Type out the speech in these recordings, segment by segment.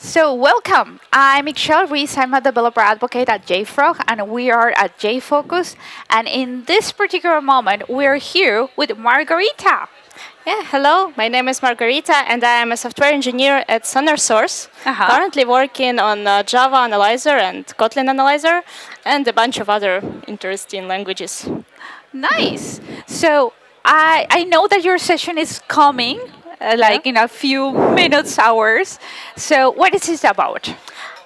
So, welcome. I'm Ixchel Ruiz. I'm a developer advocate at JFrog, and we are at JFocus. And in this particular moment, we're here with Marharyta. Yeah, hello. My name is Marharyta, and I am a software engineer at SonarSource. Uh-huh. Currently working on Java Analyzer and Kotlin Analyzer, and a bunch of other interesting languages. Nice. So, I know that your session is coming, like in a few minutes, hours. So, what is this about?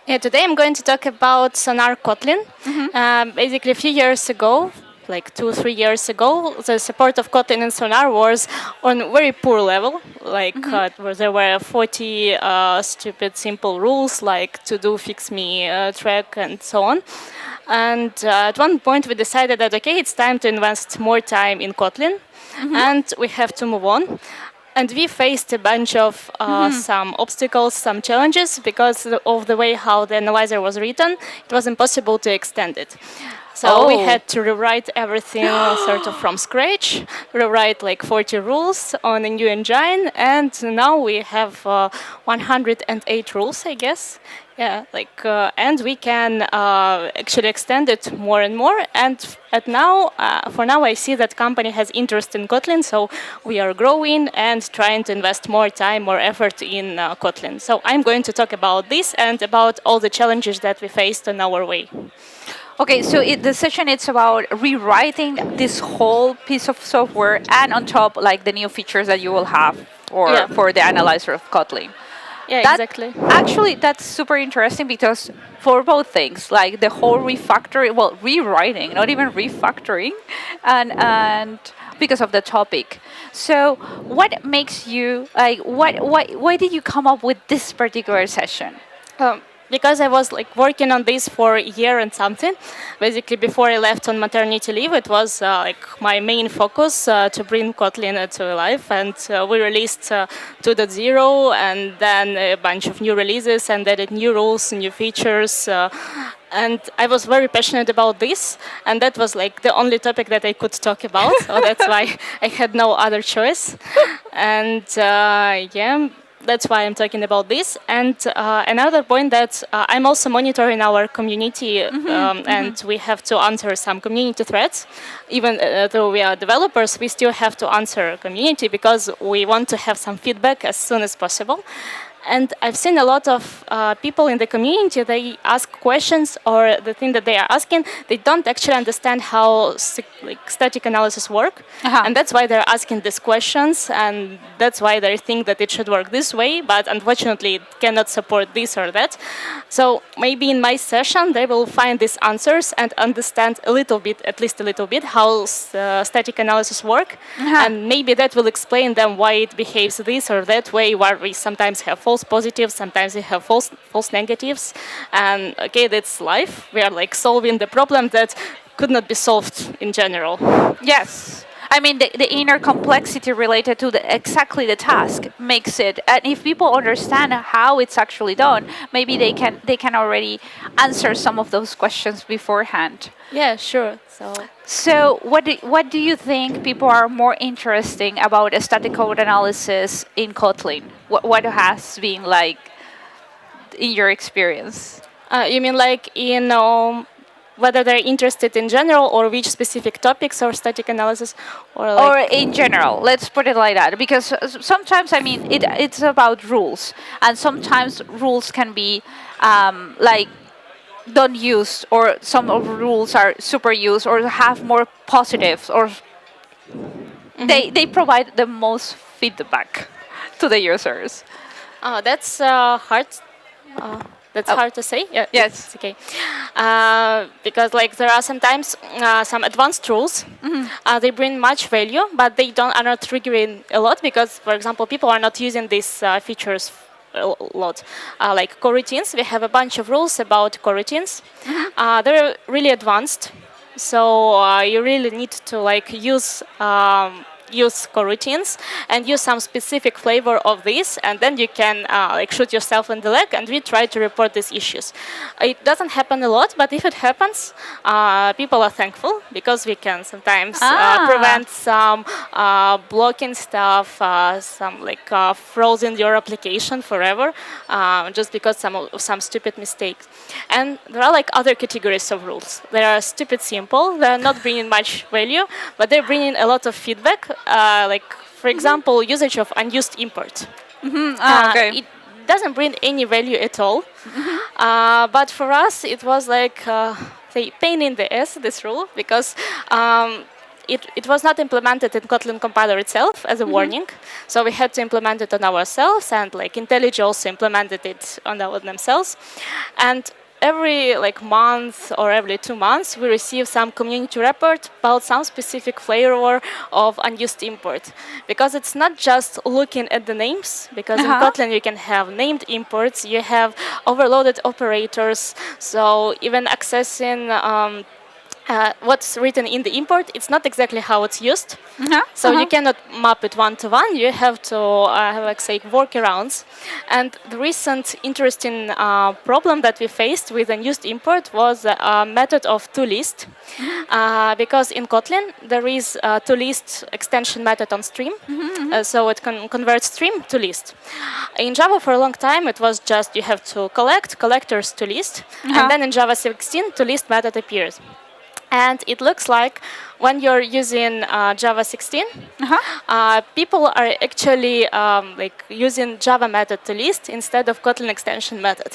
Yeah, today I'm going to talk about Sonar Kotlin. Basically, a few years ago, like 2-3 years ago, the support of Kotlin in Sonar was on very poor level. Like where there were 40 stupid simple rules, like to do, fix me, track, and so on. And at one point, we decided that okay, it's time to invest more time in Kotlin, and we have to move on. And we faced a bunch of some obstacles, some challenges, because of the way how the analyzer was written, it was impossible to extend it. So we had to rewrite everything sort of from scratch, rewrite like 40 rules on a new engine, and now we have 108 rules, I guess. Yeah, and we can actually extend it more and more. And for now, I see that company has interest in Kotlin, so we are growing and trying to invest more time, more effort in Kotlin. So I'm going to talk about this and about all the challenges that we faced on our way. Okay, so the session is about rewriting this whole piece of software, and on top, like the new features that you will have for the analyzer of Kotlin. Yeah, exactly. Actually, that's super interesting because for both things, like the whole refactoring, well, rewriting, not even refactoring, and because of the topic. So, what makes you like? Why did you come up with this particular session? Because I was like working on this for a year and something. Basically, before I left on maternity leave, it was like my main focus to bring Kotlin to life. And we released 2.0 and then a bunch of new releases and added new rules, new features. And I was very passionate about this, and that was like the only topic that I could talk about. So that's why I had no other choice. And that's why I'm talking about this. And another point that I'm also monitoring our community, and we have to answer some community threads. Even though we are developers, we still have to answer community because we want to have some feedback as soon as possible. And I've seen a lot of people in the community, they ask questions, or the thing that they are asking, they don't actually understand how static analysis work. And that's why they're asking these questions, and that's why they think that it should work this way, but unfortunately it cannot support this or that. So maybe in my session they will find these answers and understand a little bit, at least a little bit, how static analysis work. And maybe that will explain them why it behaves this or that way, where we sometimes have false positives, sometimes we have false negatives, and okay, that's life. We are like solving the problem that could not be solved in general. Yes. I mean, the inner complexity related to exactly the task makes it. And if people understand how it's actually done, maybe they can already answer some of those questions beforehand. Yeah, sure. So what do you think people are more interesting about a static code analysis in Kotlin? What has been like in your experience? You mean like in whether they're interested in general or which specific topics or static analysis, or in general? Let's put it like that, because sometimes, I mean, it's about rules, and sometimes rules can be like don't use, or some of the rules are super used or have more positives, or they provide the most feedback to the users. That's hard. That's hard to say. Yeah, yes, it's okay. Because like there are sometimes some advanced rules. They bring much value, but they are not triggering a lot because, for example, people are not using these features a lot. Like coroutines, we have a bunch of rules about coroutines. They're really advanced, so you really need to like use use coroutines and use some specific flavor of this, and then you can like shoot yourself in the leg. And we try to report these issues. It doesn't happen a lot, but if it happens, people are thankful because we can sometimes prevent some blocking stuff, some like frozen your application forever, just because some stupid mistakes. And there are like other categories of rules. They are stupid simple. They are not bringing much value, but they're bringing a lot of feedback. Like for example, usage of unused import. Okay. It doesn't bring any value at all. But for us, it was like say pain in the ass, this rule, because it was not implemented in Kotlin compiler itself as a warning. So we had to implement it on ourselves, and like IntelliJ also implemented it on themselves. And every like month or every 2 months, we receive some community report about some specific flavor of unused import. Because it's not just looking at the names, because in Kotlin you can have named imports, you have overloaded operators, so even accessing what's written in the import, it's not exactly how it's used. So you cannot map it one-to-one. You have to have, like, say, workarounds. And the recent interesting problem that we faced with unused import was a method of toList. Because in Kotlin, there is a toList extension method on stream. So it can convert stream to list. In Java, for a long time, it was just you have to collect, collectors to list. And then in Java 16, toList method appears. And it looks like when you're using Java 16, people are actually like using Java method to list instead of Kotlin extension method.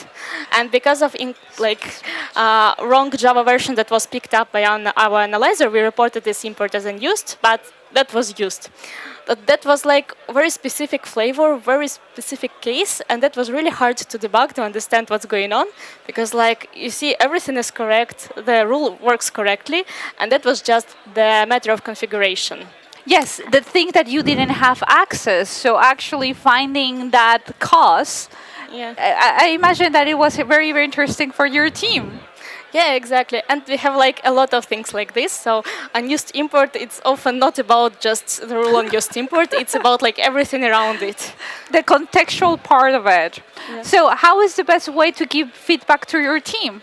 And because of wrong Java version that was picked up by our analyzer, we reported this import as unused, but that was used. That was like very specific flavor, very specific case, and that was really hard to debug, to understand what's going on, because like you see everything is correct, the rule works correctly, and that was just the matter of configuration. Yes, the thing that you didn't have access, so actually finding that cause, I imagine that it was very, very interesting for your team. Yeah, exactly. And we have like a lot of things like this. So unused import, it's often not about just the rule on unused import. It's about like everything around it. The contextual part of it. Yeah. So how is the best way to give feedback to your team?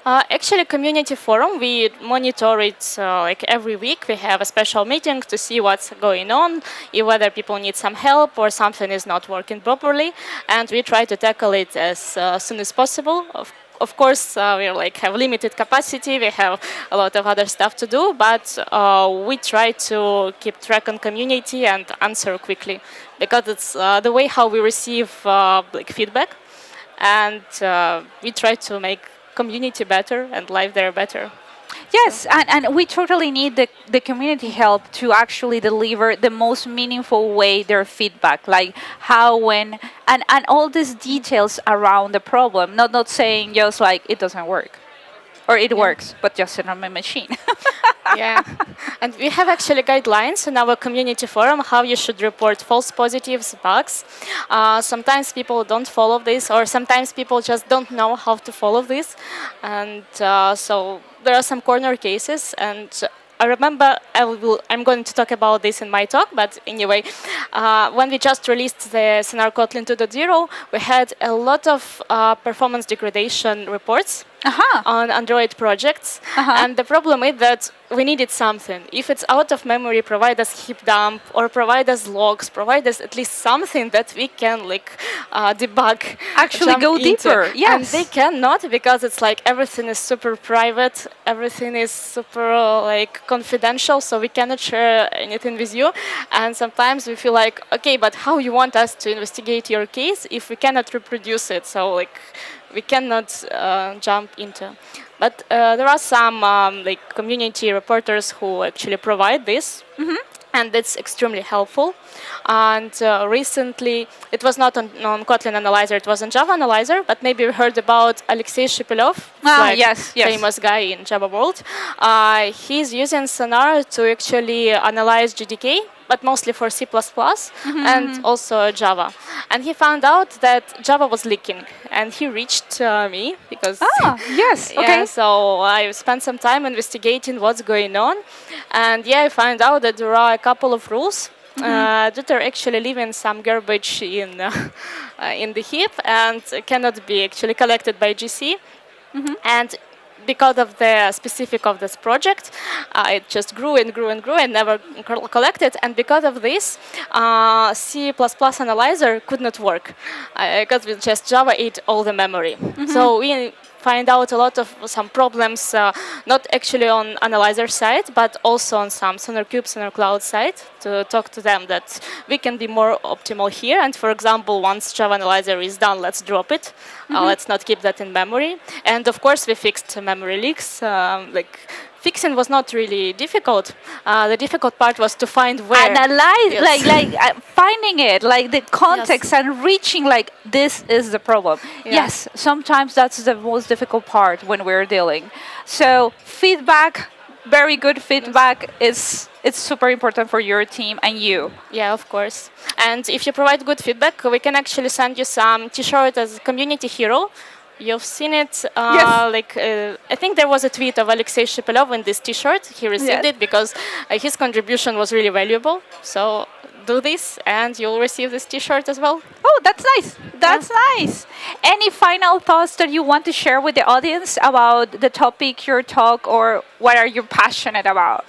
Actually, community forum, we monitor it like every week. We have a special meeting to see what's going on, whether people need some help or something is not working properly. And we try to tackle it as soon as possible. Of course, we have limited capacity. We have a lot of other stuff to do, but we try to keep track on community and answer quickly, because it's the way how we receive feedback, and we try to make community better and life there better. Yes, and we totally need the community help to actually deliver the most meaningful way their feedback, like how, when, and all these details around the problem, not saying just like it doesn't work. Or it works, but just on my machine. Yeah, and we have actually guidelines in our community forum how you should report false positives, bugs. Sometimes people don't follow this, or sometimes people just don't know how to follow this. And so there are some corner cases, and I remember I'm going to talk about this in my talk, but anyway, when we just released the Sonar Kotlin 2.0, we had a lot of performance degradation reports on Android projects. And the problem is that we needed something. If it's out of memory, provide us heap dump, or provide us logs, provide us at least something that we can debug. Actually go deeper, yes. And they cannot, because it's like everything is super private, everything is super confidential, so we cannot share anything with you. And sometimes we feel like, okay, but how you want us to investigate your case if we cannot reproduce it? So we cannot jump into. But there are some community reporters who actually provide this, and that's extremely helpful. And recently, it was not on Kotlin Analyzer, it was on Java Analyzer, but maybe you heard about Alexei Shipilov, yes. famous guy in Java world. He's using Sonar to actually analyze GDK but mostly for C++ and also Java. And he found out that Java was leaking, and he reached me because Ah, yes. yeah, Okay. so I spent some time investigating what's going on, and yeah, I found out that there are a couple of rules that are actually leaving some garbage in the heap and cannot be actually collected by GC. And because of the specific of this project, it just grew and grew and grew and never collected. And because of this, C++ analyzer could not work because with just Java ate all the memory. So we find out a lot of some problems, not actually on analyzer side, but also on some SonarQube, SonarCloud side, to talk to them that we can be more optimal here. And for example, once Java analyzer is done, let's drop it. Let's not keep that in memory. And of course, we fixed memory leaks. Fixing was not really difficult. The difficult part was to find where. Analyze, Yes. finding it, like the context and reaching, like this is the problem. Yeah. Yes, sometimes that's the most difficult part when we're dealing. So feedback, very good feedback is it's super important for your team and you. Yeah, of course. And if you provide good feedback, we can actually send you some T-shirt as a community hero. You've seen it. Yes. I think there was a tweet of Alexei Shepelov in this T-shirt. He received Yes. it because his contribution was really valuable. So do this, and you'll receive this T-shirt as well. Oh, that's nice. That's nice. Any final thoughts that you want to share with the audience about the topic, your talk, or what are you passionate about?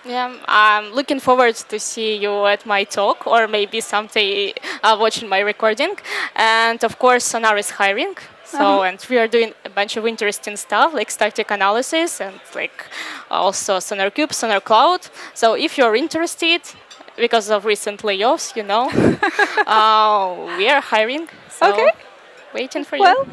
Yeah, I'm looking forward to see you at my talk, or maybe someday watching my recording. And of course, Sonar is hiring. So, and we are doing a bunch of interesting stuff like static analysis and like also SonarCube, SonarCloud. So if you're interested, because of recent layoffs, we are hiring. So Okay. waiting for Well, you.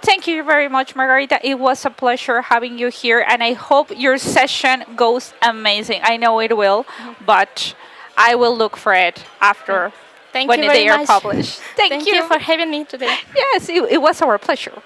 thank you very much, Margarita. It was a pleasure having you here, and I hope your session goes amazing. I know it will, but I will look for it after Thank when you very they are much. published. Thank Thank you for having me today. Yes, it was our pleasure.